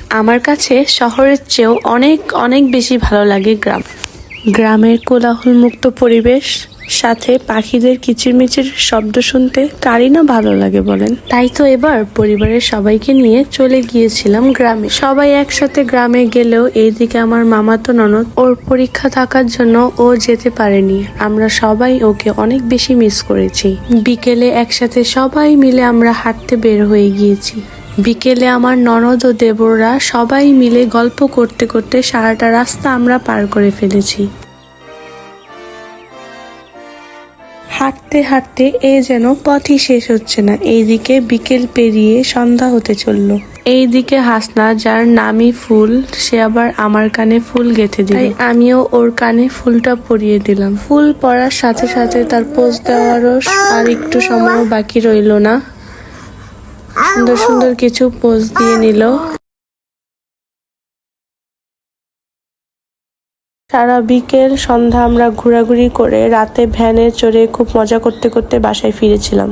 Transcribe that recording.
আমার কাছে শহরের চেয়েও অনেক অনেক বেশি ভালো লাগে গ্রাম। গ্রামের কোলাহলমুক্ত পরিবেশ, সাথে পাখিদের কিচিরমিচির শব্দ শুনতে কারই না ভালো লাগে বলেন। তাই তো এবার পরিবারের সবাইকে নিয়ে চলে গিয়েছিলাম গ্রামে। সবাই একসাথে গ্রামে গেলেও এইদিকে আমার মামাতো ননদ, ওর পরীক্ষা থাকার জন্য ও যেতে পারেনি। আমরা সবাই ওকে অনেক বেশি মিস করেছি। বিকেলে একসাথে সবাই মিলে আমরা হাঁটতে বের হয়ে গিয়েছি। বিকেলে আমার ননদ ও দেবররা সবাই মিলে গল্প করতে করতে সারাটা রাস্তা আমরা পার করে ফেলেছি। হাঁটতে হাঁটতে যেন পথই শেষ হচ্ছে না। এইদিকে বিকেল পেরিয়ে সন্ধ্যা হতে চললো। এইদিকে হাসনা, যার নামই ফুল, সে আবার আমার কানে ফুল গেঁথে দিল। আমিও ওর কানে ফুলটা পরিয়ে দিলাম। ফুল পরার সাথে সাথে তার পোজ দেওয়ারও আর একটু সময় বাকি রইল না। সুন্দর সুন্দর কিছু পোজ দিয়ে নিল। সারা বিকেল সন্ধ্যা আমরা ঘোরাঘুরি করে রাতে ভ্যানে চড়ে খুব মজা করতে করতে বাসায় ফিরেছিলাম।